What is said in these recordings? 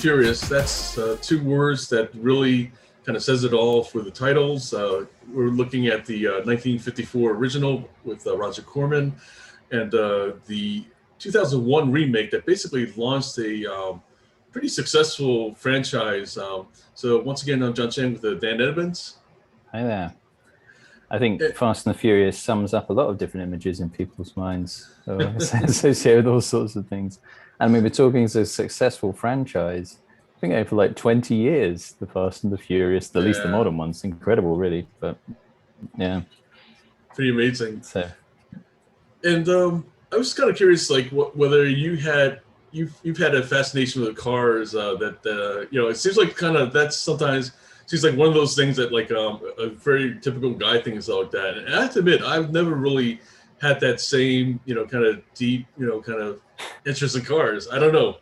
Furious. That's two words that really kind of says it all for the titles. We're looking at the 1954 original with Roger Corman and the 2001 remake that basically launched a pretty successful franchise. So once again, I'm John Chen with Dan Edmonds. Hi there. I think Fast and the Furious sums up a lot of different images in people's minds associated with all sorts of things. And I mean, we're talking as a successful franchise. I think for like 20 years, the Fast and the Furious, at least the modern ones, incredible, really. But yeah, pretty amazing. So, and I was kind of curious, like whether you've had a fascination with cars. That it seems like kind of that's sometimes. Seems like one of those things that like a very typical guy thing is like that. And I have to admit, I've never really had that same, kind of deep, kind of interest in cars. I don't know.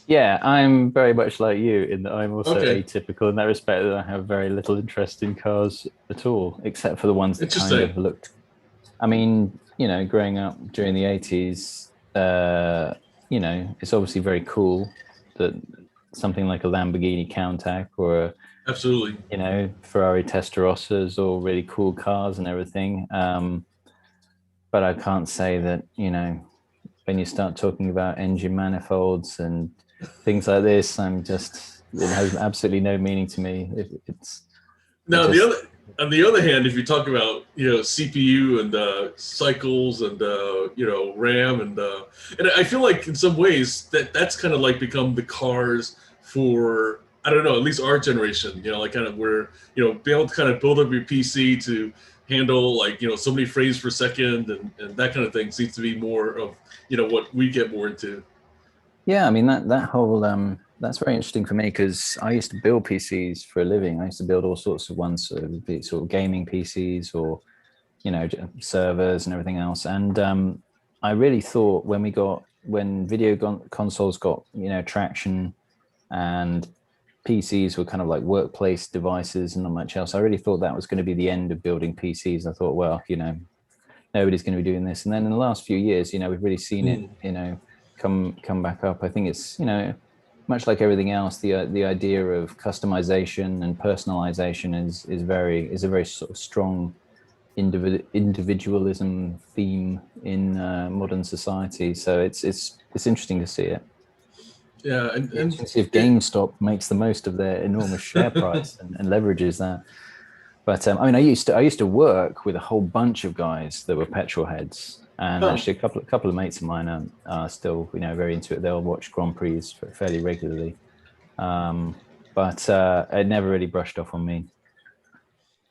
Yeah, I'm very much like you in that I'm also atypical in that respect, that I have very little interest in cars at all, except for the ones that kind of looked. I mean, growing up during the 80s, it's obviously very cool that something like a Lamborghini Countach or absolutely, Ferrari Testarossas, all really cool cars and everything. But I can't say that, when you start talking about engine manifolds and things like this, it has absolutely no meaning to me. On the other hand, if you talk about, CPU and cycles and, RAM and I feel like in some ways that's kind of like become the cars for, I don't know, at least our generation, like kind of where, be able to kind of build up your PC to handle like, so many frames per second and that kind of thing seems to be more of, what we get more into. Yeah, I mean, that whole, that's very interesting for me because I used to build PCs for a living. I used to build all sorts of ones, sort of gaming PCs or, servers and everything else. And I really thought when video consoles got, traction and PCs were kind of like workplace devices and not much else, I really thought that was going to be the end of building PCs. I thought, well, nobody's going to be doing this. And then in the last few years, we've really seen it, come back up. I think it's, much like everything else, the idea of customization and personalization is a very sort of strong individualism theme in modern society. So it's interesting to see it. Yeah, and if GameStop makes the most of their enormous share price and leverages that. But I mean, I used to work with a whole bunch of guys that were petrol heads, and actually a couple of mates of mine are still very into it. They'll watch Grand Prix fairly regularly, but it never really brushed off on me.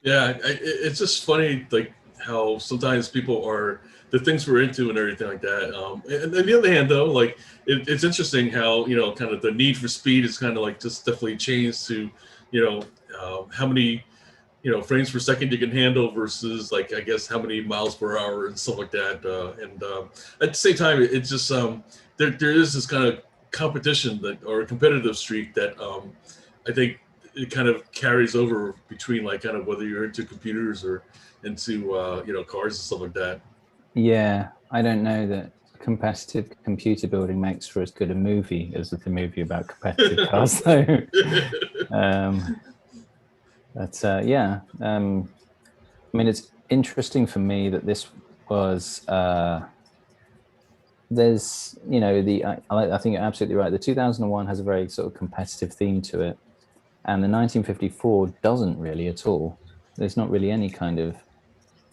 Yeah, it's just funny, like how sometimes people are the things we're into and everything like that. And on the other hand, though, like it's interesting how kind of the need for speed is kind of like just definitely changed to how many frames per second you can handle versus like I guess how many miles per hour and stuff like that. And at the same time, it's just there is this kind of competition or competitive streak that I think it kind of carries over between like kind of whether you're into computers or into cars and stuff like that. Yeah, I don't know that competitive computer building makes for as good a movie as the movie about competitive cars, though. I mean, it's interesting for me that this was. There's, I think you're absolutely right. The 2001 has a very sort of competitive theme to it, and the 1954 doesn't really at all. There's not really any kind of.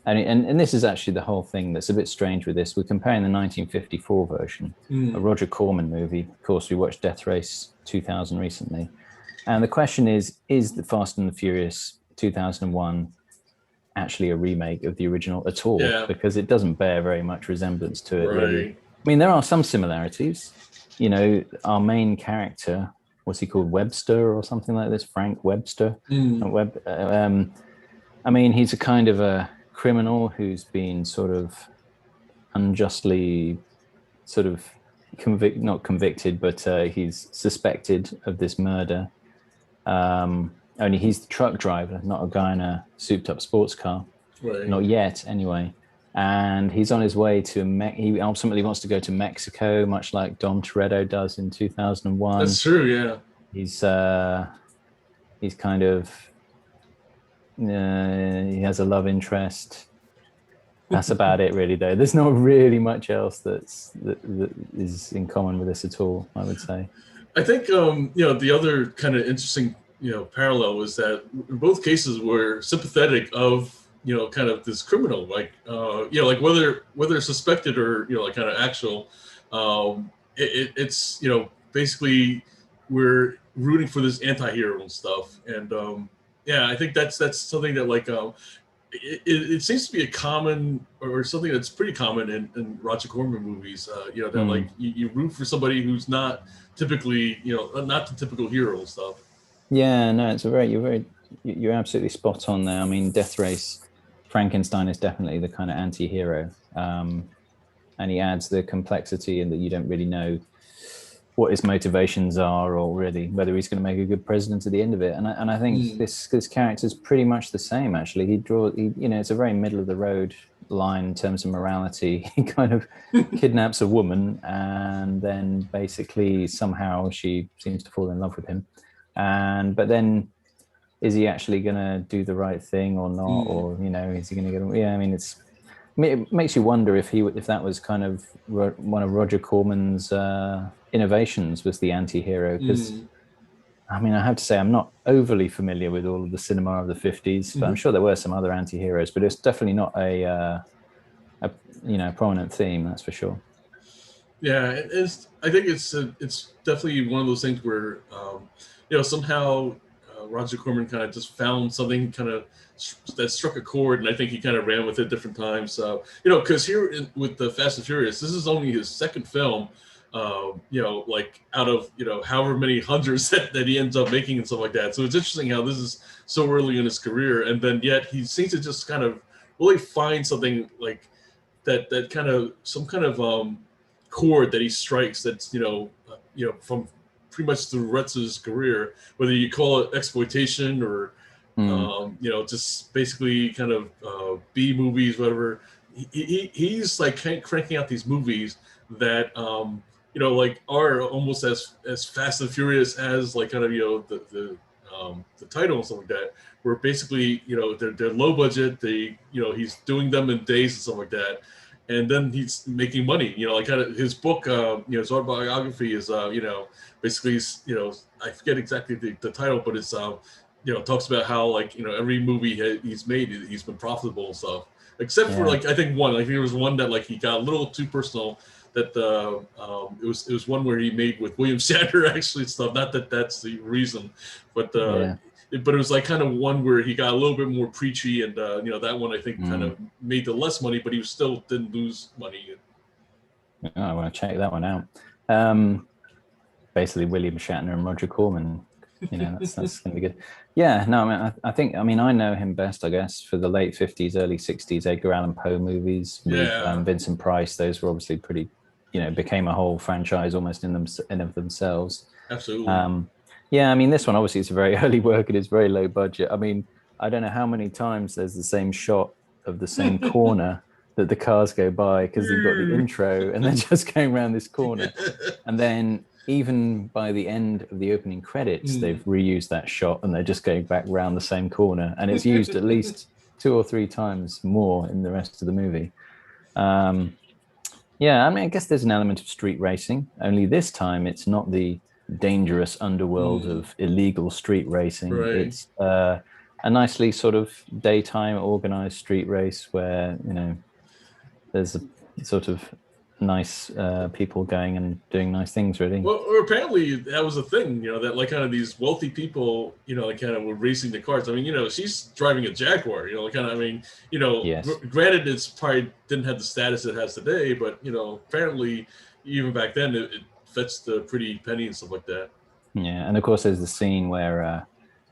And this is actually the whole thing that's a bit strange with this. We're comparing the 1954 version, a Roger Corman movie. Of course, we watched Death Race 2000 recently. And the question is the Fast and the Furious 2001 actually a remake of the original at all? Yeah. Because it doesn't bear very much resemblance to it, right. really. I mean, there are some similarities. Our main character, what's he called, Webster or something like this? Frank Webster? I mean, he's a kind of a criminal who's been sort of unjustly not convicted, but he's suspected of this murder. Only he's the truck driver, not a guy in a souped up sports car. Right. Not yet, anyway. And he's on his way to he ultimately wants to go to Mexico, much like Dom Toretto does in 2001. That's true, yeah. He's kind of he has a love interest. That's about it, really. Though there's not really much else that is in common with this at all, I would say. I think the other kind of interesting parallel is that in both cases we're sympathetic of kind of this criminal, like like whether suspected or like kind of actual. It's basically we're rooting for this anti-hero and stuff, and yeah, I think that's something that like it seems to be a common or something that's pretty common in Roger Corman movies. That like you root for somebody who's not typically not the typical hero and stuff. Yeah, no, you're absolutely spot on there. I mean, Death Race, Frankenstein is definitely the kind of anti-hero, and he adds the complexity in that you don't really know what his motivations are, or really whether he's going to make a good president at the end of it. And I think this character is pretty much the same. Actually, it's a very middle of the road line in terms of morality. He kind of kidnaps a woman, and then basically somehow she seems to fall in love with him. But then, is he actually going to do the right thing or not? Or is he going to get? Yeah, I mean, it makes you wonder if that was kind of one of Roger Corman's innovations, was the anti-hero. Because I mean, I have to say I'm not overly familiar with all of the cinema of the 50s, but I'm sure there were some other anti-heroes, but it's definitely not a prominent theme, that's for sure. Yeah, I think it's definitely one of those things where somehow Roger Corman kind of just found something kind of that struck a chord, and I think he kind of ran with it different times. Because here with the Fast and Furious, this is only his second film. Like out of however many hundreds that he ends up making and stuff like that. So it's interesting how this is so early in his career, and then yet he seems to just kind of really find something like that kind of some kind of chord that he strikes that's from pretty much the rest of his career, whether you call it exploitation or just basically kind of B movies, whatever. He's like cranking out these movies that like are almost as fast and furious as like kind of the title and stuff like that, where basically they're low budget, he's doing them in days and stuff like that, and then he's making money. Like kind of his book, his autobiography is basically I forget exactly the title, but it's talks about how like every movie he's made, he's been profitable and stuff, except for like I think there was one that like he got a little too personal, that it was one where he made with William Shatner actually stuff. Not that that's the reason, but it was like kind of one where he got a little bit more preachy, and that one I think kind of made the less money, but he still didn't lose money. Oh, I want to check that one out. Basically, William Shatner and Roger Corman. That's going to be good. Yeah, no, I mean, I know him best, I guess, for the late 50s, early 60s Edgar Allan Poe movies with Vincent Price. Those were obviously pretty, became a whole franchise almost in of themselves. Absolutely. Yeah, I mean, this one obviously it's a very early work. It is very low budget. I mean, I don't know how many times there's the same shot of the same corner that the cars go by, because they've got the intro and they're just going around this corner, and then even by the end of the opening credits, they've reused that shot and they're just going back around the same corner, and it's used at least 2 or 3 times more in the rest of the movie. Yeah, I mean, I guess there's an element of street racing, only this time it's not the dangerous underworld of illegal street racing. Right. It's a nicely sort of daytime organized street race where there's a sort of nice people going and doing nice things, really. Well, or apparently that was a thing, that like kind of these wealthy people, like kind of were racing the cars. I mean, she's driving a Jaguar, like kind of, I mean, Yes. Granted, it's probably didn't have the status it has today, but apparently even back then it fetched a pretty penny and stuff like that. Yeah, and of course there's the scene where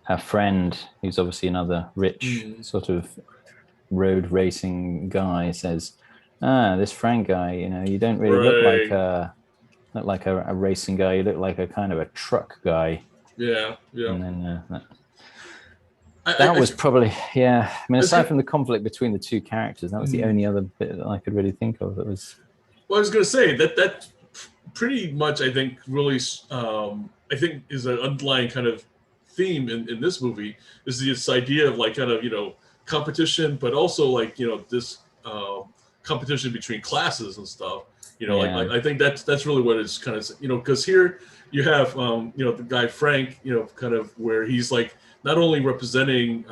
her friend, who's obviously another rich sort of road racing guy, says, this Frank guy, you don't really look like a racing guy. You look like a kind of a truck guy. Yeah. And then that was probably, I mean, aside from the conflict between the two characters, that was the only other bit that I could really think of that was. Well, I was going to say that pretty much, I think, really I think is an underlying kind of theme in this movie is this idea of like kind of competition, but also like this competition between classes and stuff. Yeah. I think that's really what it's kind of because here you have the guy Frank, kind of where he's like not only representing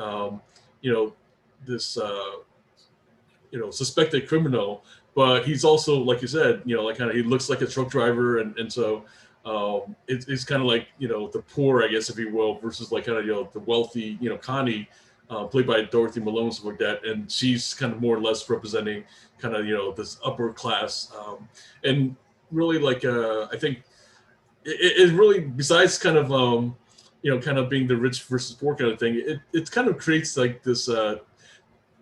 this suspected criminal, but he's also, like you said, like kind of he looks like a truck driver, and so it's kind of like the poor, I guess, if you will, versus like kind of the wealthy, Connie, played by Dorothy Malone, stuff like that, and she's kind of more or less representing kind of this upper class, and really like I think it really, besides kind of kind of being the rich versus poor kind of thing, it kind of creates like this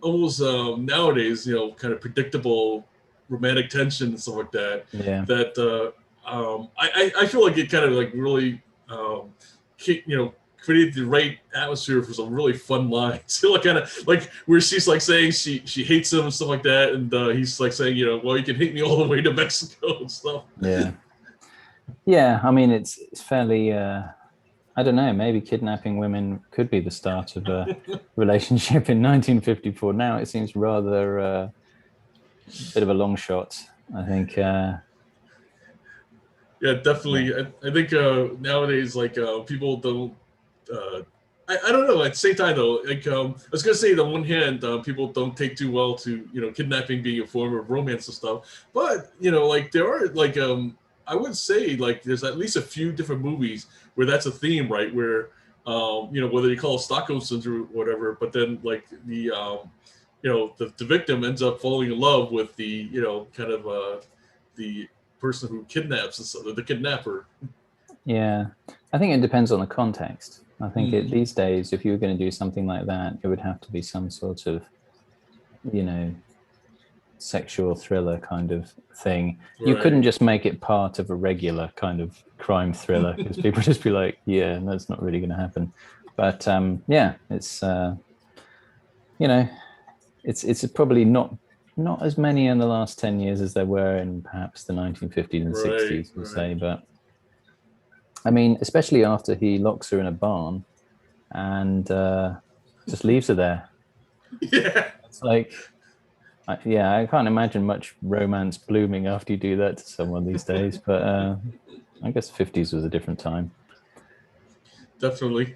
almost nowadays kind of predictable romantic tension and stuff like that. Yeah. That I feel like it kind of like really created the right atmosphere for some really fun lines. Like kind of like where she's like saying she hates him and stuff like that, and he's like saying well, you can hate me all the way to Mexico and stuff. Yeah. Yeah, I mean, it's fairly, I don't know, maybe kidnapping women could be the start of a relationship in 1954. Now it seems rather a bit of a long shot, I think. Yeah, definitely. Yeah. I think nowadays, like people don't. I don't know. At the same time, though, like I was gonna say, on one hand, people don't take too well to kidnapping being a form of romance and stuff. But like there are like I would say like there's at least a few different movies where that's a theme, right? Where whether you call it Stockholm syndrome or whatever, but then like the the victim ends up falling in love with the kind of the person who kidnaps and stuff, the kidnapper. Yeah, I think it depends on the context. I think these days, if you were going to do something like that, it would have to be some sort of sexual thriller kind of thing. Right. You couldn't just make it part of a regular kind of crime thriller, because people just be like, yeah, that's not really going to happen. But yeah, it's it's probably not as many in the last 10 years as there were in perhaps the 1950s and 60s, we'll say. But I mean, especially after he locks her in a barn and just leaves her there. Yeah, it's like, I can't imagine much romance blooming after you do that to someone these days. But I guess the 50s was a different time. Definitely.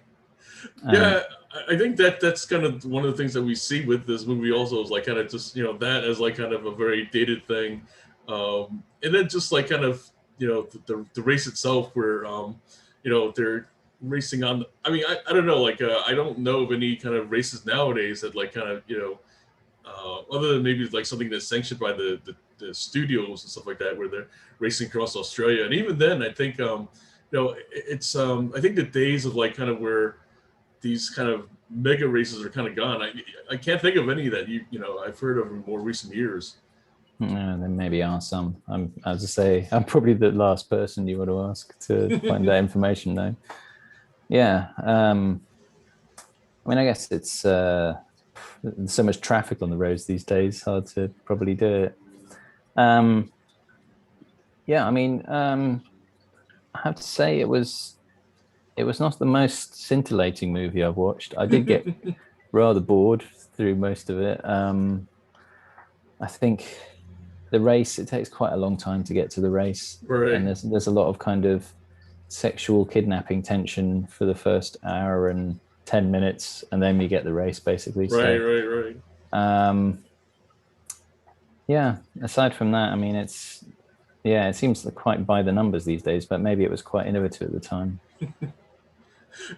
Yeah, I think that's kind of one of the things that we see with this movie also, is like kind of just that as like kind of a very dated thing, and then just like kind of the race itself, where they're racing on. I mean, I don't know, like I don't know of any kind of races nowadays that like kind of other than maybe like something that's sanctioned by the studios and stuff like that, where they're racing across Australia. And even then, I think it's I think the days of like kind of where these kind of mega races are kind of gone. I can't think of any that I've heard of in more recent years. There maybe are some. As I say, I'm probably the last person you want to ask to find that information, though. Yeah, I mean, I guess it's there's so much traffic on the roads these days, hard to probably do it. Yeah, I mean, I have to say it was not the most scintillating movie I've watched. I did get rather bored through most of it. I think the race, it takes quite a long time to get to the race, right. And there's a lot of kind of sexual kidnapping tension for the first hour and 10 minutes, and then we get the race, basically. Right. Yeah, aside from that, I mean, it seems quite by the numbers these days, but maybe it was quite innovative at the time.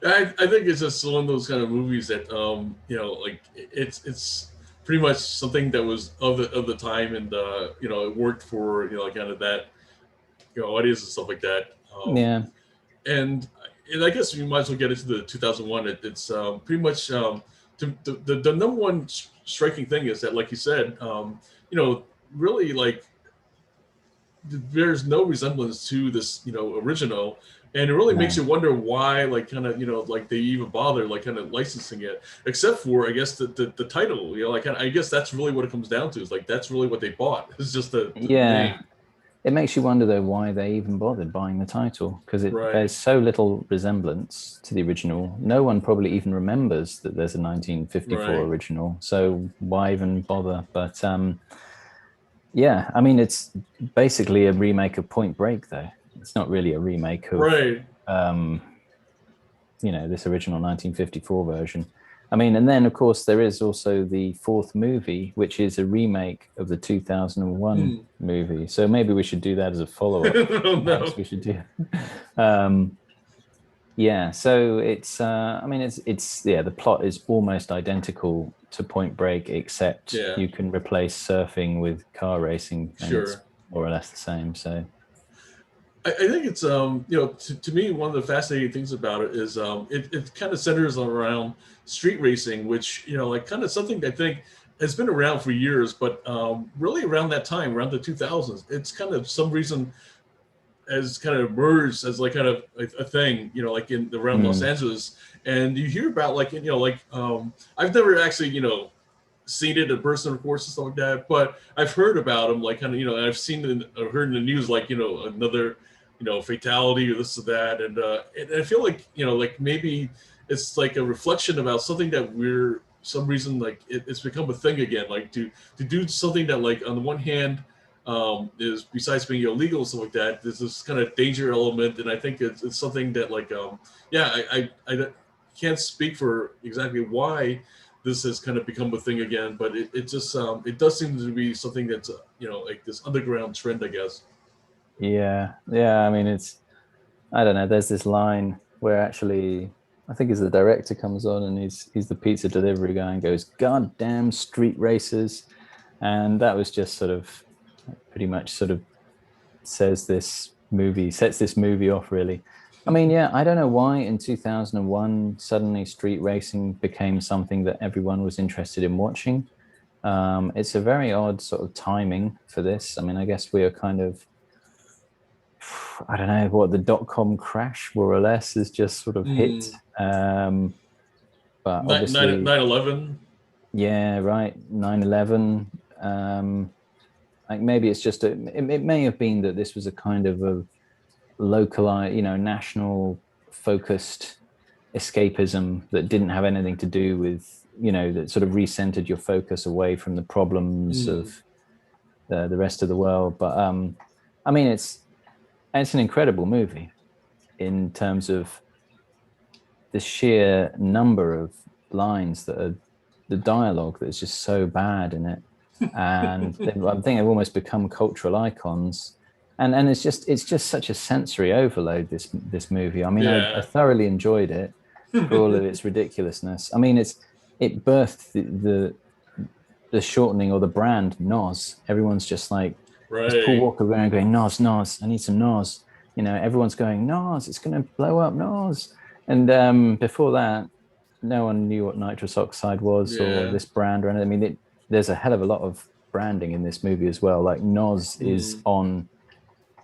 I think it's just one of those kind of movies that like it's pretty much something that was of the time, and it worked for kind of that audience and stuff like that. Yeah. And I guess we might as well get into the 2001. It's pretty much the number one striking thing is that, like you said, really like there's no resemblance to this original. And it really makes you wonder why, like, kind of, like they even bother, like, kind of licensing it, except for, I guess, the title, like, I guess that's really what it comes down to. Is like that's really what they bought. It's just the name. it makes you wonder though why they even bothered buying the title, because it Right. bears so little resemblance to the original. No one probably even remembers that there's a 1954 Right. original, so why even bother? But yeah, I mean, it's basically a remake of Point Break, though. It's not really a remake of, Right. um, this original 1954 version. I mean, and then of course there is also the fourth movie, which is a remake of the 2001 Hmm. movie. So maybe we should do that as a follow-up. Oh Perhaps no. we should do. um, yeah. So it's. I mean, it's. Yeah. The plot is almost identical to Point Break, except Yeah. you can replace surfing with car racing, and it's Sure. more or less the same. So. I think it's to me one of the fascinating things about it is it kind of centers around street racing, which like kind of something I think has been around for years, but really around that time, around the 2000s, it's kind of some reason has kind of emerged as like kind of a thing, like in around Los Mm, Angeles, and you hear about like I've never actually seen it in person, of course, and stuff like that. But I've heard about them, like kind of, I've seen it, I've heard in the news, like another, fatality or this or that, and I feel like like maybe it's like a reflection about something that we're some reason like it's become a thing again, like to do something that like on the one hand is besides being illegal and stuff like that, there's this kind of danger element, and I think it's something that like yeah, I can't speak for exactly why this has kind of become a thing again, but it just it does seem to be something that's like this underground trend, I guess. yeah. Yeah. I mean, it's. I don't know. There's this line where actually, I think as the director comes on and he's the pizza delivery guy and goes, "God damn street racers," and that was just sort of pretty much sort of sets this movie off really. I mean, yeah, I don't know why in 2001 suddenly street racing became something that everyone was interested in watching. It's a very odd sort of timing for this. I mean, I guess we are kind of, I don't know what the dot-com crash more or less has just sort of hit. Mm. But 9 obviously, 11. yeah, right, 9/11. Like maybe it's just it may have been that this was a kind of a localized, national focused escapism that didn't have anything to do with, that sort of recentered your focus away from the problems Mm. of the rest of the world. But I mean, it's an incredible movie in terms of the sheer number of lines that are the dialogue that's just so bad in it, and I think they've almost become cultural icons. And it's just such a sensory overload, this movie. I mean, I Yeah. thoroughly enjoyed it for all of its ridiculousness. I mean, it birthed the shortening or the brand Nos. Everyone's just like, it's Paul Right. Walker going Nos, Nos, I need some Nos. Everyone's going Nos, it's going to blow up Nos. And before that, no one knew what nitrous oxide was or Yeah. this brand or anything. I mean, there's a hell of a lot of branding in this movie as well. Like Nos is Mm. on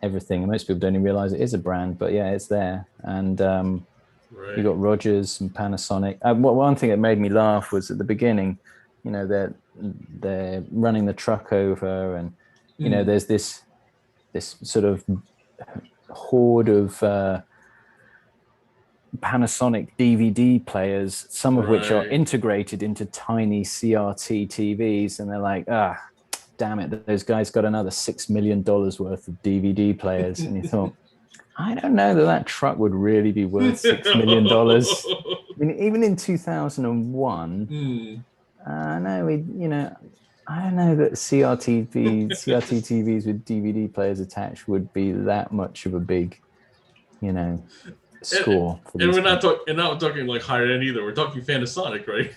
everything, and most people don't even realize it is a brand, but yeah, it's there. And you Right. got Rogers and Panasonic. One thing that made me laugh was at the beginning, they're running the truck over, and Mm. there's this sort of horde of Panasonic DVD players, some of which are Right. integrated into tiny CRT TVs, and they're like, damn it, those guys got another $6 million worth of DVD players. And you thought, I don't know that truck would really be worth $6 million. I mean, even in 2001, Mm. no, I don't know that CRT TVs with DVD players attached would be that much of a big, you know, And, score for and these we're not kind. talking, and not talking like higher end either. We're talking Panasonic, right?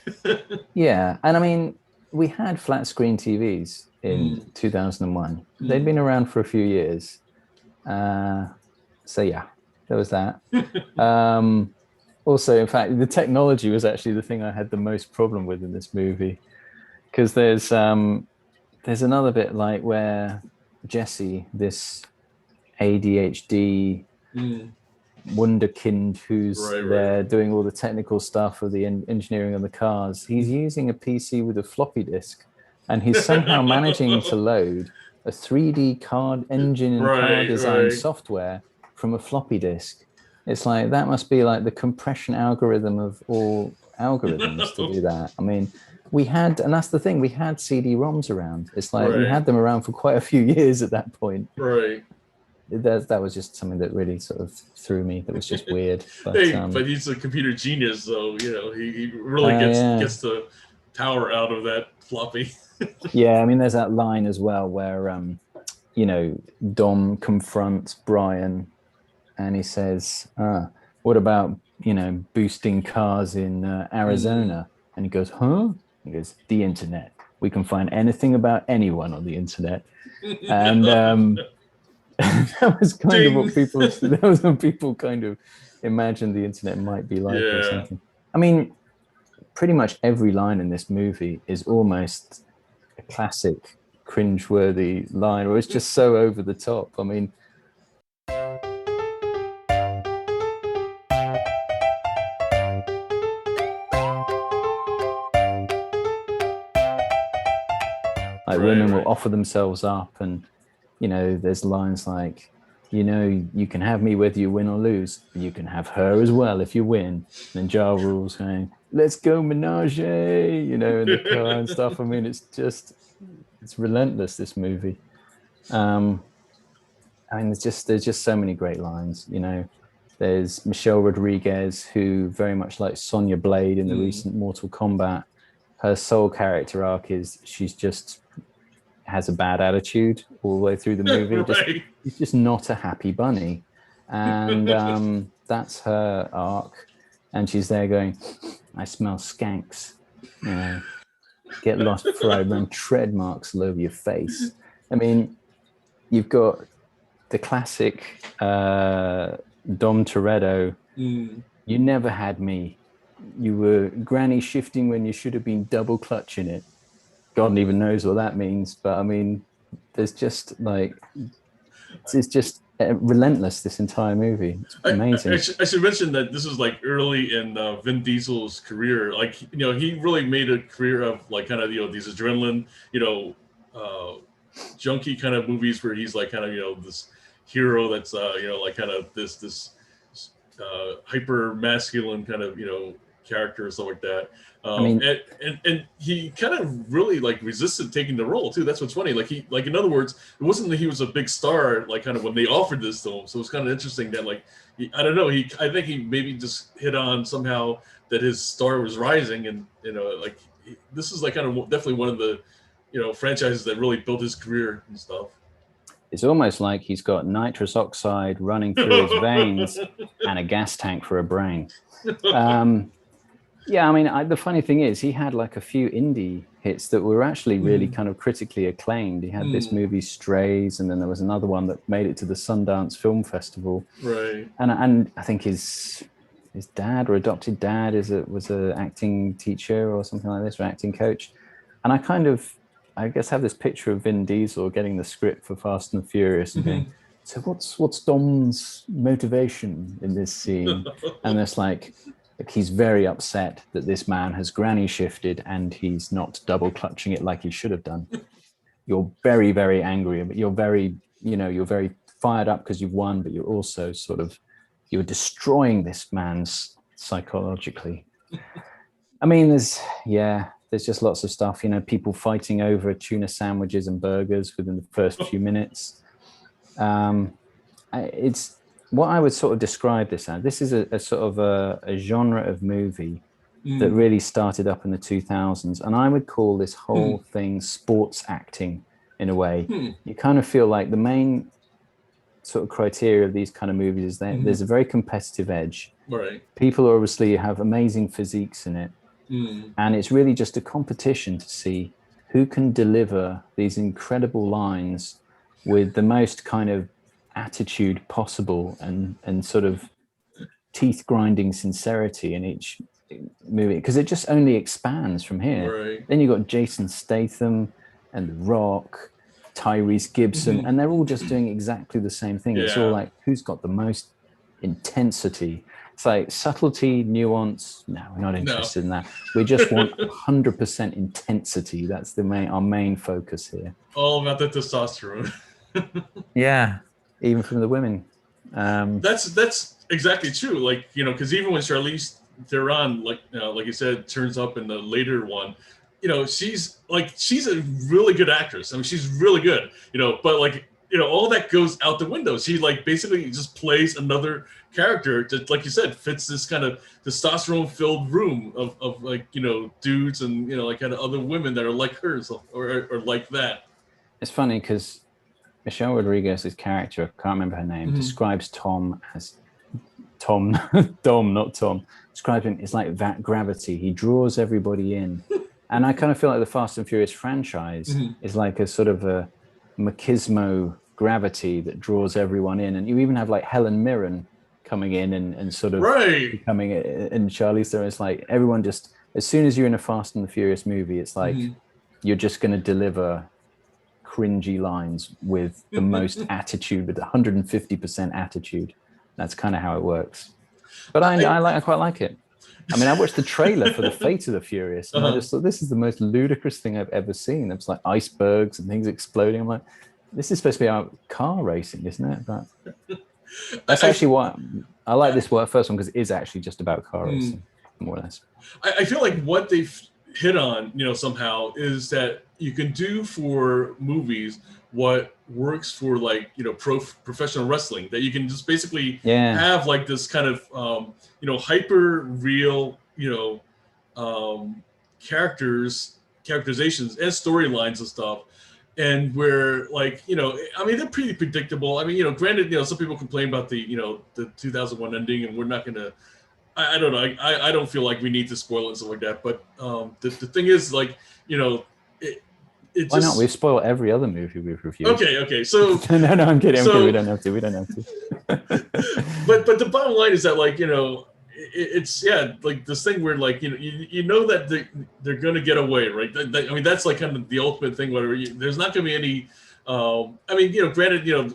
Yeah, and I mean, we had flat screen TVs in Mm. 2001. They'd Mm. been around for a few years. Uh, so yeah, there was that. Um, Also, in fact, the technology was actually the thing I had the most problem with in this movie, because there's another bit like where Jesse, this ADHD Mm. wunderkind who's Right. Right. there doing all the technical stuff of the engineering of the cars, he's using a PC with a floppy disk, and he's somehow managing to load a 3D card engine and car Right, design right. software from a floppy disk. It's like that must be like the compression algorithm of all algorithms to do that. I mean, we had, and that's the thing, we had CD-ROMs around. It's like we Right, had them around for quite a few years at that point. right. That was just something that really sort of threw me. That was just weird. But Hey, but he's a computer genius, so he really yeah, gets the power out of that floppy. yeah. I mean, there's that line as well where Dom confronts Brian and he says, what about, boosting cars in Arizona? And he goes, huh? He goes, the internet. We can find anything about anyone on the internet. And that was kind of Ding. what people kind of imagined the internet might be like or Yeah. something. I mean, pretty much every line in this movie is almost a classic cringeworthy line, or it's just so over the top. I mean, like Right, women will right. offer themselves up, and there's lines like, you can have me whether you win or lose, but you can have her as well if you win. And Ja Rule's saying, let's go menage, in the car and stuff. I mean, it's relentless, this movie. I mean, there's just so many great lines. There's Michelle Rodriguez, who very much like Sonya Blade in the recent Mortal Kombat. Her sole character arc is she's just has a bad attitude all the way through the movie. Right. She's just not a happy bunny, and that's her arc. And she's there going, "I smell skanks. Get lost before I run tread marks all over your face." I mean, you've got the classic Dom Toretto. You never had me. You were granny shifting when you should have been double clutching it. God even knows what that means, but I mean, there's just like it's just relentless. This entire movie, it's amazing. I should mention that this is like early in Vin Diesel's career. Like, he really made a career of like kind of these adrenaline, uh, junkie kind of movies where he's like kind of this hero that's like kind of this hyper masculine kind of character and stuff like that. I mean, And he kind of really like resisted taking the role too. That's what's funny. Like in other words, it wasn't that he was a big star like kind of when they offered this to him. So it's kind of interesting that like I don't know. I think he maybe just hit on somehow that his star was rising, and like this is like kind of definitely one of the franchises that really built his career and stuff. it's almost like he's got nitrous oxide running through his veins and a gas tank for a brain. Yeah, I mean, the funny thing is, he had like a few indie hits that were actually really kind of critically acclaimed. He had this movie Strays, and then there was another one that made it to the Sundance Film Festival. Right. And I think his dad or adopted dad was an acting teacher or something like this, or acting coach. And I guess have this picture of Vin Diesel getting the script for Fast and Furious and going, so what's Dom's motivation in this scene? And it's like he's very upset that this man has granny shifted and he's not double clutching it like he should have done. You're very, very angry, but you're very fired up because you've won, but you're also you're destroying this man's psychologically. I mean, there's just lots of stuff, people fighting over tuna sandwiches and burgers within the first few minutes. It's what I would sort of describe this as. This is a sort of a genre of movie that really started up in the 2000s. And I would call this whole thing sports acting in a way. You kind of feel like the main sort of criteria of these kind of movies is that there's a very competitive edge. Right. People obviously have amazing physiques in it. And it's really just a competition to see who can deliver these incredible lines with the most kind of attitude possible and sort of teeth grinding sincerity in each movie, because it just only expands from here. Right. Then you've got Jason Statham and The Rock, Tyrese Gibson, and they're all just doing exactly the same thing. It's all like, who's got the most intensity. It's like subtlety, nuance. No, we're not interested in that. We just want 100% intensity. That's our main focus here. All about the testosterone. Yeah, even from the women. That's exactly true. Like, you know, because even when Charlize Theron, like you said, turns up in the later one, you know, she's a really good actress. I mean, she's really good. You know, but like, you know, all that goes out the window. She like basically just plays another character that, like you said, fits this kind of testosterone-filled room of like, you know, dudes and, you know, like kind of other women that are like hers or like that. It's funny because Michelle Rodriguez's character, I can't remember her name, describes Tom as Tom, Dom, not Tom. Describes him as like that gravity. He draws everybody in. And I kind of feel like the Fast and Furious franchise is like a sort of a machismo gravity that draws everyone in. And you even have like Helen Mirren coming in and sort of becoming and Charlize Theron. It's like everyone just, as soon as you're in a Fast and the Furious movie, it's like you're just going to deliver cringy lines with the most attitude, with 150% attitude. That's kind of how it works. But I quite like it. I mean, I watched the trailer for the Fate of the Furious, and I just thought this is the most ludicrous thing I've ever seen. It's like icebergs and things exploding. I'm like, this is supposed to be about car racing, isn't it? But that's actually why I like this first one, because it is actually just about car racing, more or less. I feel like what they've hit on, you know, somehow is that you can do for movies what works for, like, you know, professional wrestling, that you can just basically have like this kind of you know, hyper real, you know, characterizations and storylines and stuff, and where, like, you know, I mean, they're pretty predictable. I mean, you know, granted, you know, some people complain about the, you know, the 2001 ending, and we're not gonna, I don't know, I don't feel like we need to spoil it and stuff like that, but the thing is, like, you know, why not? We spoil every other movie we've reviewed. Okay. So no, I'm kidding. We don't have to. but the bottom line is that, like, you know, it's like this thing where, like, you know, you know that they're gonna get away, right? I mean, that's like kind of the ultimate thing. Whatever. There's not gonna be any. I mean, you know, granted, you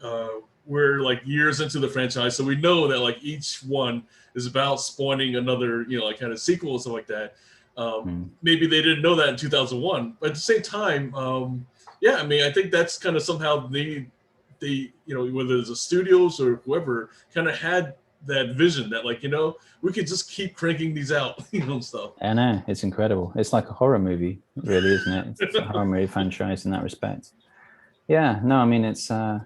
know, we're like years into the franchise, so we know that like each one is about spawning another, you know, like kind of sequel and stuff like that. Maybe they didn't know that in 2001, but at the same time, I mean, I think that's kind of somehow they, you know, whether it's the studios or whoever, kind of had that vision that, like, you know, we could just keep cranking these out, you know, stuff. I know, it's incredible. It's like a horror movie, really, isn't it? It's a horror movie franchise in that respect. Yeah, no, I mean, it's a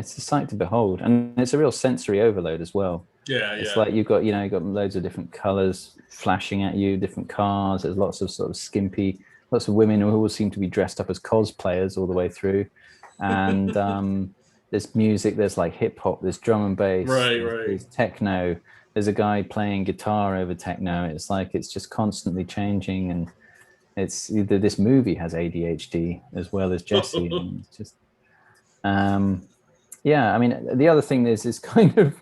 sight to behold, and it's a real sensory overload as well. It's like you've got loads of different colors flashing at you, different cars. There's lots of sort of skimpy, lots of women who all seem to be dressed up as cosplayers all the way through, and there's music. There's like hip hop. There's drum and bass. There's techno. There's a guy playing guitar over techno. It's like it's just constantly changing, and it's either this movie has ADHD as well as Jesse. And it's just I mean, the other thing is kind of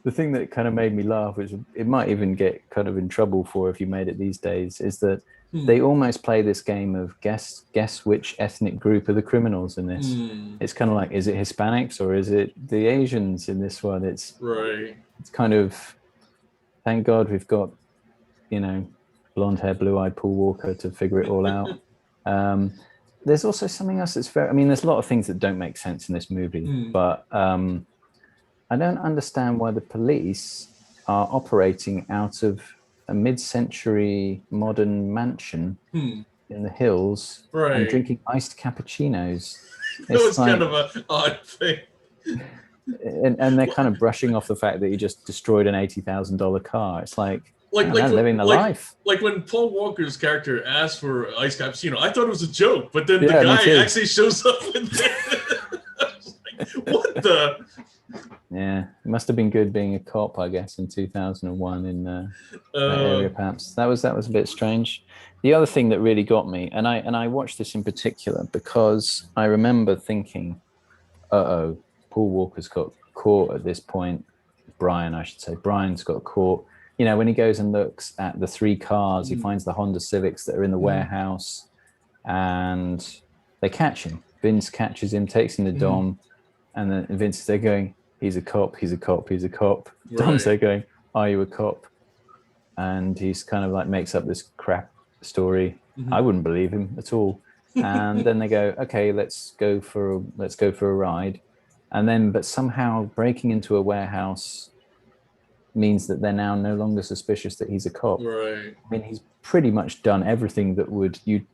the thing that kind of made me laugh, which it might even get kind of in trouble for if you made it these days, is that they almost play this game of guess which ethnic group are the criminals in this. It's kind of like, is it Hispanics or is it the Asians in this one? It's kind of, thank God we've got, you know, blonde hair, blue-eyed Paul Walker to figure it all out. There's also something else that's very, I mean, there's a lot of things that don't make sense in this movie, but I don't understand why the police are operating out of a mid-century modern mansion in the hills and drinking iced cappuccinos. It's like, kind of an odd thing. And they're kind of brushing off the fact that you just destroyed an $80,000 car. It's like living the life. Like when Paul Walker's character asked for iced cappuccino, I thought it was a joke, but then the guy actually shows up with it. I was like, what the? Yeah, it must have been good being a cop, I guess, in 2001 in that area. Perhaps that was a bit strange. The other thing that really got me, and I watched this in particular because I remember thinking, Paul Walker's got caught at this point. Brian's got caught. You know, when he goes and looks at the three cars, he finds the Honda Civics that are in the warehouse, and they catch him. Vince catches him, takes him to Dom, and then Vince, they're going, he's a cop, he's a cop, he's a cop. Right. Dom's there going, are you a cop? And he's kind of like makes up this crap story. I wouldn't believe him at all. And then they go, okay, let's go for a ride. And then, but somehow breaking into a warehouse means that they're now no longer suspicious that he's a cop. Right. I mean, he's pretty much done everything that would you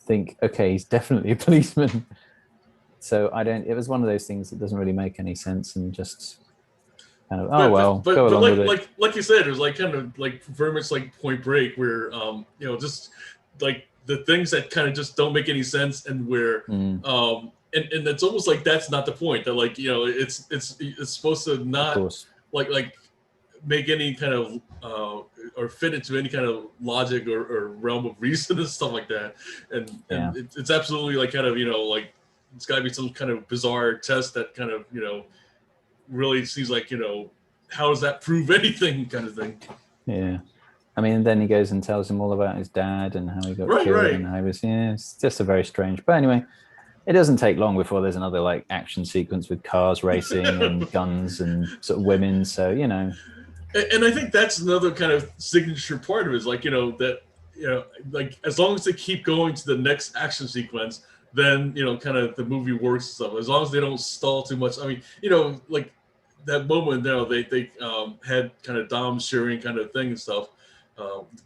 think, okay, he's definitely a policeman. So it was one of those things that doesn't really make any sense and just kind of, go along with it. Like you said, it was like kind of like very much like Point Break, where just like the things that kind of just don't make any sense, and where and it's almost like that's not the point. That like it's supposed to not like make any kind of or fit into any kind of logic or realm of reason and stuff like that. And it's absolutely like kind of like it's got to be some kind of bizarre test that kind of really seems like how does that prove anything kind of thing. Yeah. I mean, then he goes and tells him all about his dad and how he got killed and how he was. Yeah, it's just a very strange. But anyway, it doesn't take long before there's another like action sequence with cars racing and guns and sort of women. So And I think that's another kind of signature part of it is like that like as long as they keep going to the next action sequence, then kind of the movie works and stuff. As long as they don't stall too much. I mean, like that moment they had kind of Dom sharing kind of thing and stuff.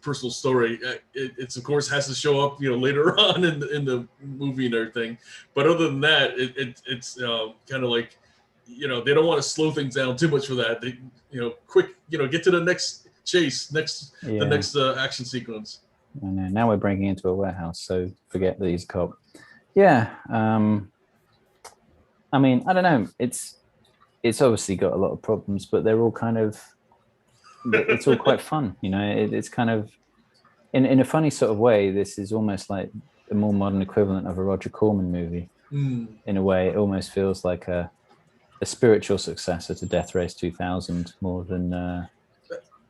Personal story. It's of course has to show up later on in the movie and everything. But other than that, it's kind of like they don't want to slow things down too much for that. They quick get to the next chase, the next action sequence. I know. Now we're breaking into a warehouse, so forget that he's a cop. Yeah. I mean, I don't know. It's obviously got a lot of problems, but they're all kind of it's all quite fun, it's kind of in a funny sort of way. This is almost like a more modern equivalent of a Roger Corman movie. In a way, it almost feels like a spiritual successor to Death Race 2000 more than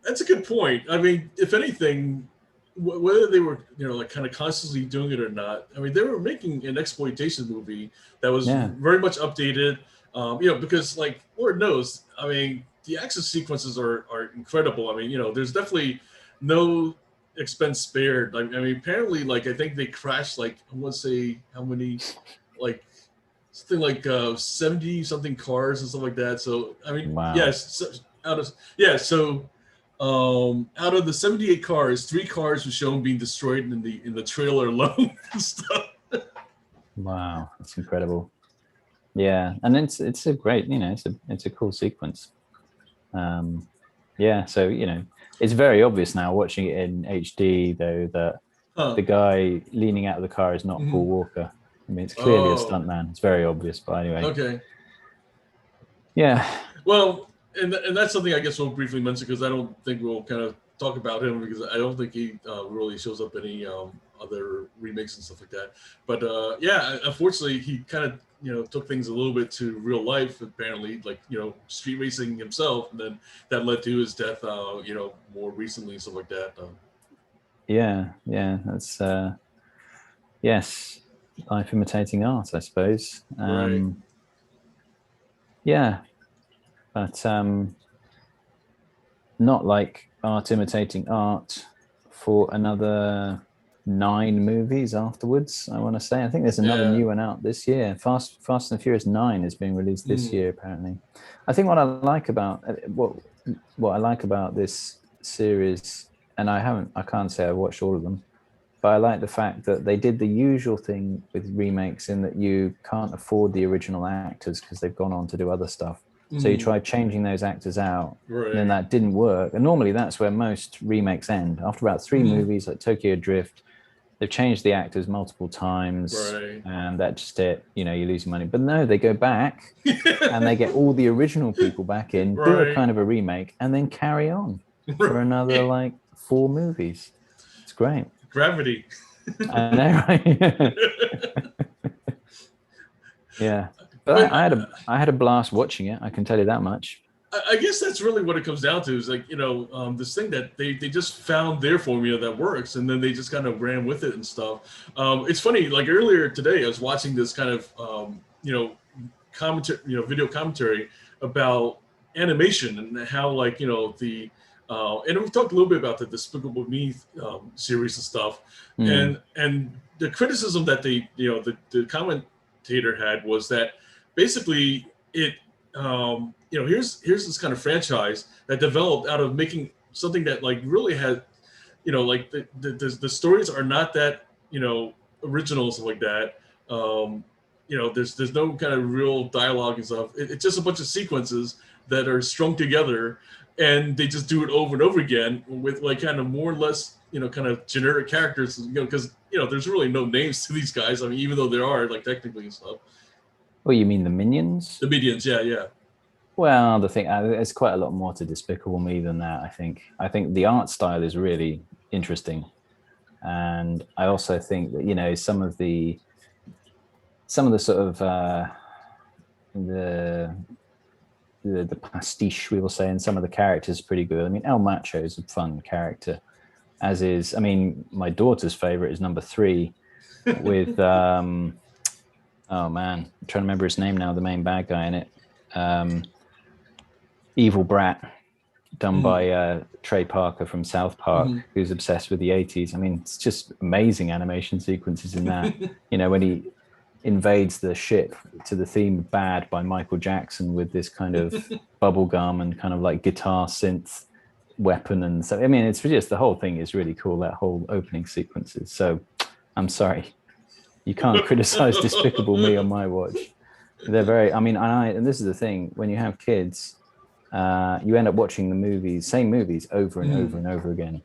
That's a good point. I mean, if anything, whether they were like kind of constantly doing it or not, I mean, they were making an exploitation movie that was very much updated, because like Lord knows, I mean, the action sequences are incredible. I mean, there's definitely no expense spared. I mean, apparently, like I think they crashed like I want to say how many, like something like 70 something cars and stuff like that. So I mean, yes, out of the 78 cars, 3 cars were shown being destroyed in the trailer alone and stuff. Wow, that's incredible. Yeah, and it's a great, it's a cool sequence. So it's very obvious now watching it in HD though that the guy leaning out of the car is not Paul Walker. I mean, it's clearly a stuntman. It's very obvious, but anyway. Okay. Yeah. Well, and that's something I guess we'll briefly mention because I don't think we'll kind of talk about him because I don't think he really shows up in any other remakes and stuff like that. But unfortunately, he kind of took things a little bit to real life. Apparently, like street racing himself, and then that led to his death. More recently, and stuff like that. That's yes, life imitating art, I suppose. Right. Yeah, but not like art imitating art for another 9 movies afterwards. I want to say. I think there's another new one out this year. Fast and Furious 9 is being released this year, apparently. I think what I like about this series, and I can't say I watched all of them, but I like the fact that they did the usual thing with remakes in that you can't afford the original actors because they've gone on to do other stuff. So you try changing those actors out, and then that didn't work. And normally that's where most remakes end. After about 3 movies, like Tokyo Drift, they've changed the actors multiple times, and that's just it. You're losing money. But no, they go back and they get all the original people back in, do a kind of a remake, and then carry on for another like 4 movies. It's great. Gravity. I know, right? Yeah. But I had a blast watching it. I can tell you that much. I guess that's really what it comes down to is like, this thing that they just found their formula that works and then they just kind of ran with it and stuff. It's funny, like earlier today, I was watching this kind of, commentary, video commentary about animation and how, like, and we've talked a little bit about the Despicable Me series and stuff, and the criticism that the commentator had was that basically it, here's this kind of franchise that developed out of making something that, like, really had, like, the stories are not that, original and stuff like that. There's no kind of real dialogue and stuff. It's just a bunch of sequences that are strung together, and they just do it over and over again with, like, kind of more or less, kind of generic characters, because there's really no names to these guys. I mean, even though there are, like, technically and stuff. Oh, you mean the Minions? The Minions, yeah. Well, the thing, there's quite a lot more to Despicable Me than that. I think the art style is really interesting, and I also think that some of the sort of the pastiche, we will say, and some of the characters are pretty good. I mean, El Macho is a fun character, as is, I mean, my daughter's favorite is number 3 with oh man, I'm trying to remember his name now, the main bad guy in it. Evil Brat, done by Trey Parker from South Park, who's obsessed with the 80s. I mean, it's just amazing animation sequences in that. When he invades the ship to the theme Bad by Michael Jackson with this kind of bubblegum and kind of like guitar synth weapon. And so, I mean, it's just, the whole thing is really cool, that whole opening sequences. So I'm sorry, you can't criticize Despicable Me on my watch. They're very, I mean, and this is the thing, when you have kids, you end up watching same movies over and over and over again.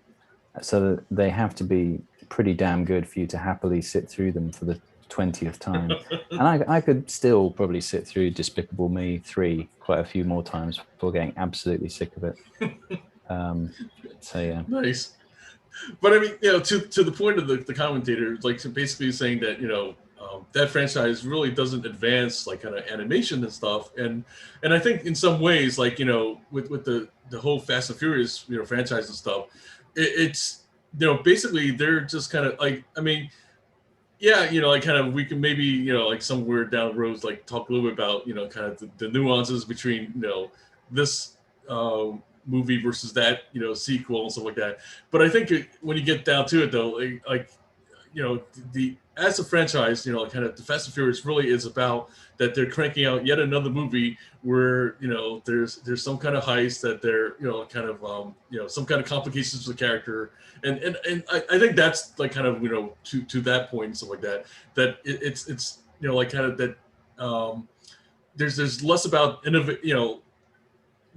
So they have to be pretty damn good for you to happily sit through them for the 20th time. And I could still probably sit through Despicable Me 3 quite a few more times before getting absolutely sick of it. So yeah. Nice. But I mean, to the point of the commentator, like, so basically saying that, that franchise really doesn't advance, like, kind of animation and stuff. And I think in some ways, like, with the whole Fast and Furious, franchise and stuff, it's, basically they're just kind of like, I mean, yeah, like, kind of, we can maybe, like, somewhere down the road, like, talk a little bit about, kind of the nuances between, this movie versus that, sequel and stuff like that. But I think when you get down to it, though, like as a franchise, kind of the Fast and Furious really is about that they're cranking out yet another movie where, there's some kind of heist, that they're, kind of, some kind of complications with the character. And I think that's, like, kind of, to that point and stuff like that, that it's like, kind of that there's less about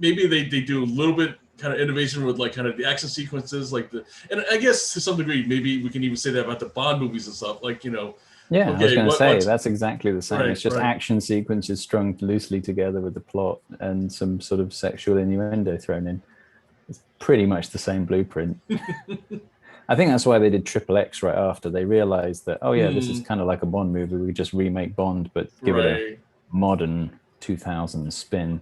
maybe they do a little bit kind of innovation with, like, kind of the action sequences, like and I guess to some degree, maybe we can even say that about the Bond movies and stuff, like, Yeah, okay, I was going to say, that's exactly the same. Right, it's just action sequences strung loosely together with the plot and some sort of sexual innuendo thrown in. It's pretty much the same blueprint. I think that's why they did Triple X right after. They realized that, oh yeah, this is kind of like a Bond movie. We just remake Bond, but give it a modern 2000s spin.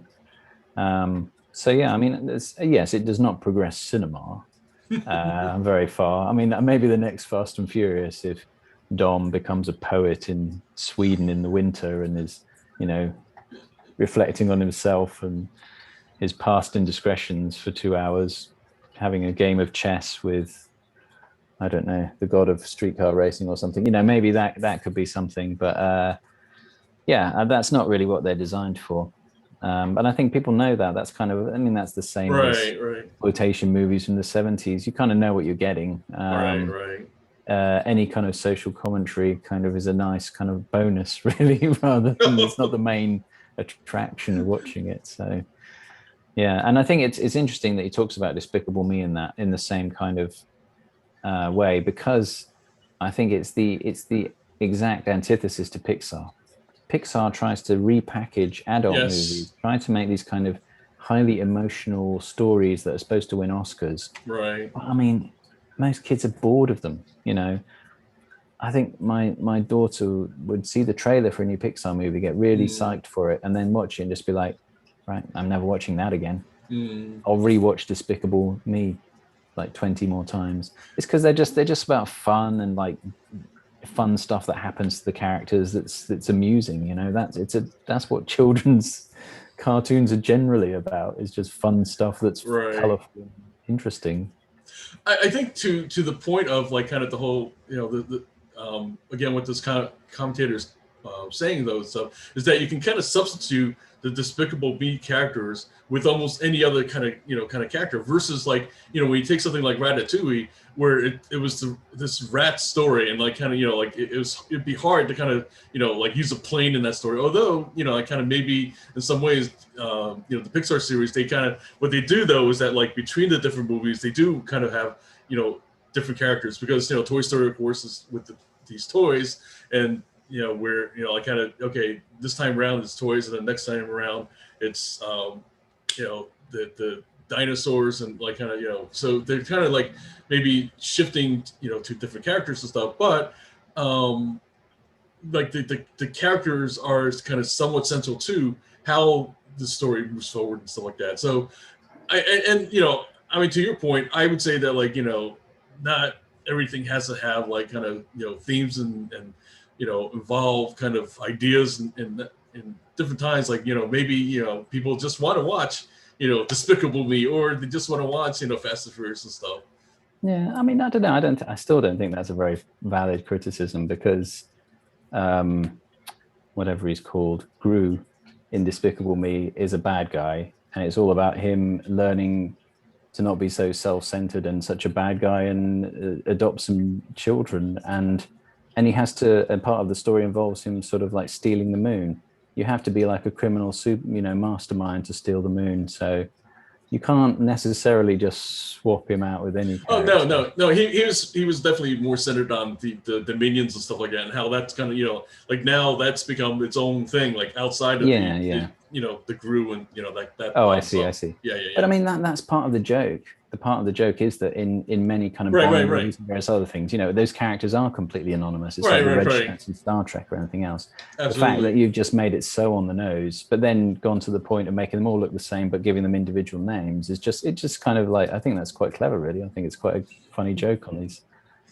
So yeah, I mean, yes, it does not progress cinema very far. I mean, maybe the next Fast and Furious, if Dom becomes a poet in Sweden in the winter and is, reflecting on himself and his past indiscretions for 2 hours, having a game of chess with, I don't know, the god of streetcar racing or something. Maybe that could be something. But yeah, that's not really what they're designed for. And I think people know that. That's kind of, I mean, that's the same as quotation movies from the 70s. You kind of know what you're getting. Any kind of social commentary kind of is a nice kind of bonus, really, rather than it's not the main attraction of watching it. So yeah, and I think it's interesting that he talks about Despicable Me in the same kind of way, because I think it's the exact antithesis to Pixar. Pixar tries to repackage adult movies, try to make these kind of highly emotional stories that are supposed to win Oscars. Right. I mean, most kids are bored of them, I think my daughter would see the trailer for a new Pixar movie, get really psyched for it, and then watch it and just be like, right, I'm never watching that again. I'll rewatch Despicable Me like 20 more times. It's because they're just about fun and, like, fun stuff that happens to the characters that's amusing. That's what children's cartoons are generally about, is just fun stuff that's Right. colorful and interesting. I think to the point of like kind of the whole, the again what this kind of commentators saying though stuff is that you can kind of substitute the Despicable Me characters with almost any other kind of kind of character versus like when you take something like Ratatouille where it was this rat story and like kind of like it'd be hard to kind of like use a plane in that story, although like kind of maybe in some ways the Pixar series, they kind of what they do though is that like between the different movies they do kind of have different characters because Toy Story of course is with these toys and where I kind of okay this time around it's toys and the next time around it's the dinosaurs and like kind of so they're kind of like maybe shifting to different characters and stuff, but like the characters are kind of somewhat central to how the story moves forward and stuff like that. So I mean to your point, I would say that like not everything has to have like kind of themes and involve kind of ideas and different times like maybe people just want to watch Despicable Me or they just want to watch Fast and Furious and stuff. Yeah, I mean I don't know, I still don't think that's a very valid criticism because whatever he's called, Gru in Despicable Me is a bad guy and it's all about him learning to not be so self-centered and such a bad guy and adopt some children and he has to, and part of the story involves him sort of like stealing the moon. You have to be like a criminal mastermind to steal the moon, so you can't necessarily just swap him out with any character. Oh no he was definitely more centered on the minions and stuff like that and how that's kind of like now that's become its own thing like outside of the Gru and that oh I see yeah but I mean that's part of the joke. The part of the joke is that in many kind of right. movies and various other things, those characters are completely anonymous. It's right, like the red right. shirts in Star Trek or anything else. Absolutely. The fact that you've just made it so on the nose, but then gone to the point of making them all look the same, but giving them individual names is just kind of like, I think that's quite clever, really. I think it's quite a funny joke on these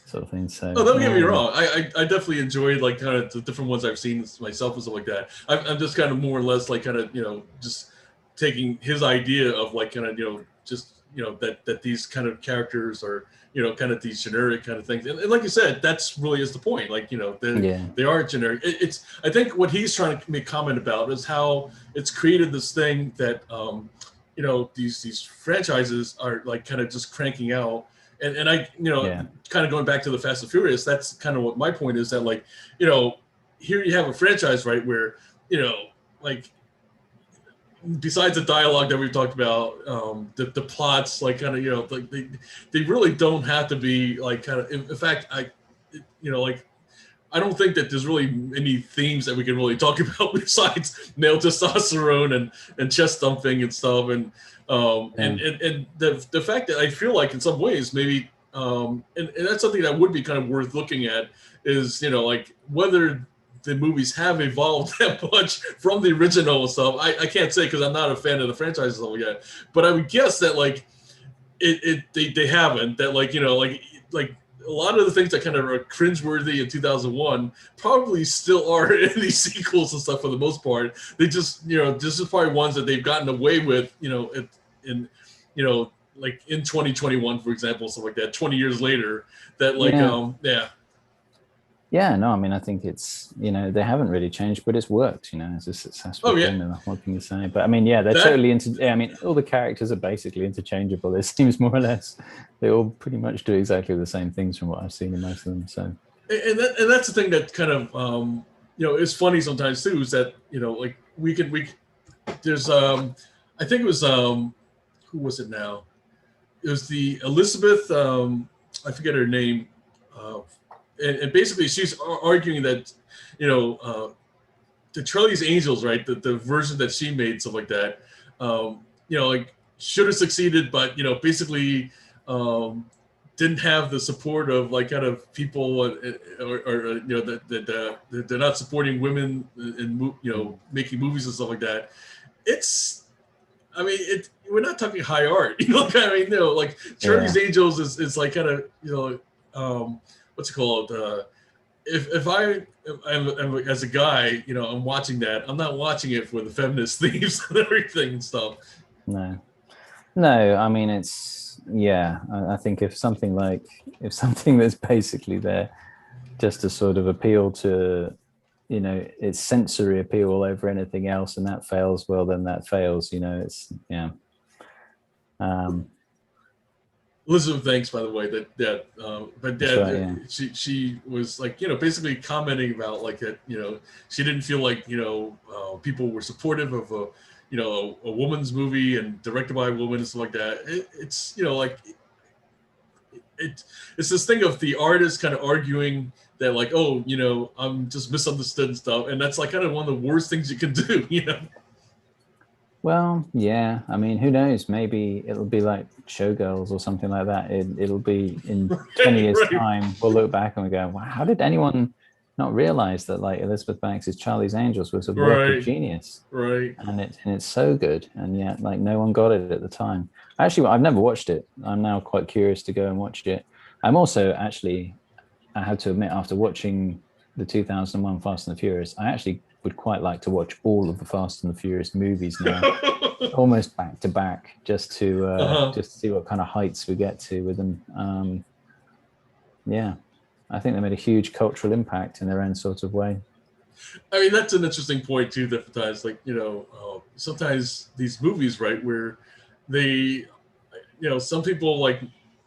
sort of things. So don't get me wrong. I definitely enjoyed like kind of the different ones I've seen myself and stuff like that. I'm just kind of more or less like kind of just taking his idea of like kind of just that these kind of characters are kind of these generic kind of things and like you said that's really is the point like they are generic. It's I think what he's trying to make comment about is how it's created this thing that these franchises are like kind of just cranking out and I kind of going back to the Fast and Furious, that's kind of what my point is that like here you have a franchise right where like besides the dialogue that we've talked about, the plots, like kind of, like they really don't have to be like kind of, in fact, I don't think that there's really any themes that we can really talk about besides male testosterone and chest thumping and stuff. And the fact that I feel like in some ways, maybe, and that's something that would be kind of worth looking at is, like whether the movies have evolved that much from the original stuff. I can't say because I'm not a fan of the franchise and stuff like that, but I would guess that like they haven't. That like like a lot of the things that kind of are cringeworthy in 2001 probably still are in these sequels and stuff for the most part. They just this is probably ones that they've gotten away with in like in 2021 for example, stuff like that. 20 years later, that like Yeah, no, I mean, I think it's, they haven't really changed, but it's worked, it's a successful formula. What can you say? But I mean, yeah, they're totally I mean, all the characters are basically interchangeable. It seems more or less they all pretty much do exactly the same things from what I've seen in most of them. So, and that's the thing that kind of, is funny sometimes too, is that, like there's, I think it was, who was it now? It was the Elizabeth, I forget her name, and basically she's arguing that the Charlize Angels, right, the version that she made, stuff like that, like should have succeeded, but basically didn't have the support of like kind of people or that they're not supporting women in making movies and stuff like that. I mean, we're not talking high art, like Charlize Angels is like kind of what's it called? I'm as a guy, you know, I'm watching that. I'm not watching it for the feminist themes and everything and stuff. No, no. I mean, it's yeah. I think if something that's basically there just to sort of appeal to, you know, it's sensory appeal all over anything else, and that fails, well, then that fails. You know, it's yeah. Elizabeth Banks, by the way, but right, yeah. she was like, you know, basically commenting about like that, you know, she didn't feel like, you know, people were supportive of a, you know, a woman's movie and directed by a woman and stuff like that. It's, you know, like it's this thing of the artist kind of arguing that like, oh, you know, I'm just misunderstood and stuff, and that's like kind of one of the worst things you can do, you know. Well, yeah. I mean, who knows? Maybe it'll be like Showgirls or something like that. It'll be in 20 years' time. We'll look back and we go, wow, how did anyone not realize that like Elizabeth Banks' Charlie's Angels was a work of genius? Right. And it's so good, and yet like no one got it at the time. Actually, I've never watched it. I'm now quite curious to go and watch it. I'm also actually, I have to admit, after watching the 2001 Fast and the Furious, I actually would quite like to watch all of the Fast and the Furious movies now, almost back to back, just to see what kind of heights we get to with them. Yeah, I think they made a huge cultural impact in their own sort of way. I mean, that's an interesting point too. Sometimes, like, you know, sometimes these movies, right, where they, you know, some people like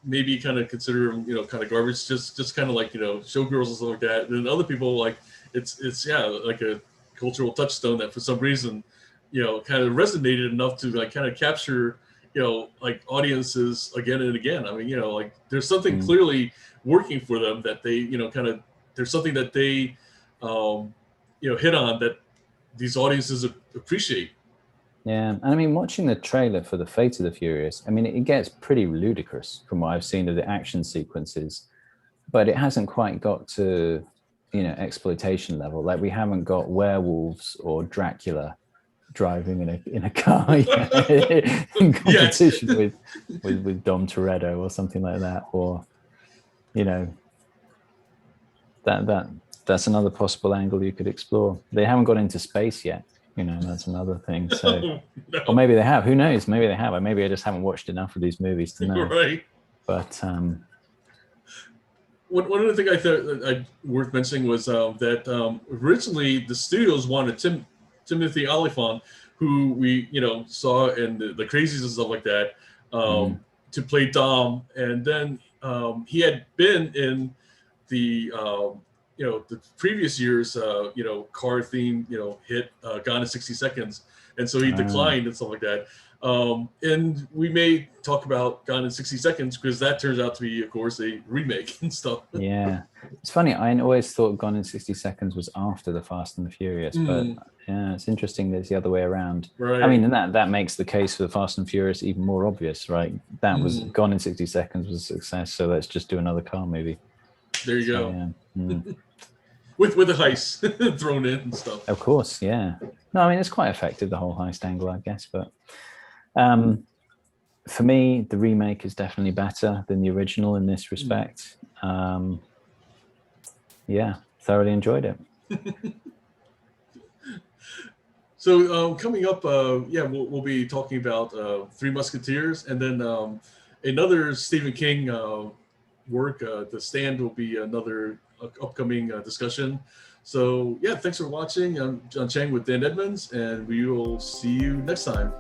maybe kind of consider them, you know, kind of garbage, just kind of like, you know, Showgirls and stuff like that. And then other people like it's yeah, like a cultural touchstone that for some reason, you know, kind of resonated enough to like kind of capture, you know, like audiences again and again. I mean, you know, like there's something clearly working for them that they, you know, kind of there's something that they, you know, hit on that these audiences appreciate. Yeah, and I mean, watching the trailer for The Fate of the Furious, I mean, it gets pretty ludicrous from what I've seen of the action sequences, but it hasn't quite got to, you know, exploitation level. Like we haven't got werewolves or Dracula driving in a car in competition with Dom Toretto or something like that, or you know, that's another possible angle you could explore. They haven't got into space yet. You know, that's another thing. So, No. Or maybe they have. Who knows? Maybe they have. Maybe I just haven't watched enough of these movies to know. Right. But one of the things I thought worth mentioning was that originally the studios wanted Timothy Olyphant, who we, you know, saw in the Crazies and stuff like that, to play Dom, and then he had been in the you know, the previous year's you know, car theme, you know, hit Gone in 60 Seconds, and so he declined and stuff like that. And we may talk about Gone in 60 Seconds because that turns out to be, of course, a remake and stuff. Yeah, it's funny. I always thought Gone in 60 Seconds was after the Fast and the Furious, but yeah, it's interesting that it's the other way around. Right. I mean, and that makes the case for the Fast and Furious even more obvious, right? That was Gone in 60 Seconds was a success, so let's just do another car movie. There you go. Yeah. With a heist thrown in and stuff. Of course, yeah. No, I mean, it's quite effective, the whole heist angle, I guess. But for me, the remake is definitely better than the original in this respect. Yeah, thoroughly enjoyed it. So coming up, yeah, we'll be talking about Three Musketeers, and then another Stephen King work. The Stand will be another upcoming discussion. So yeah, thanks for watching. I'm John Chang with Dan Edmonds, and we will see you next time.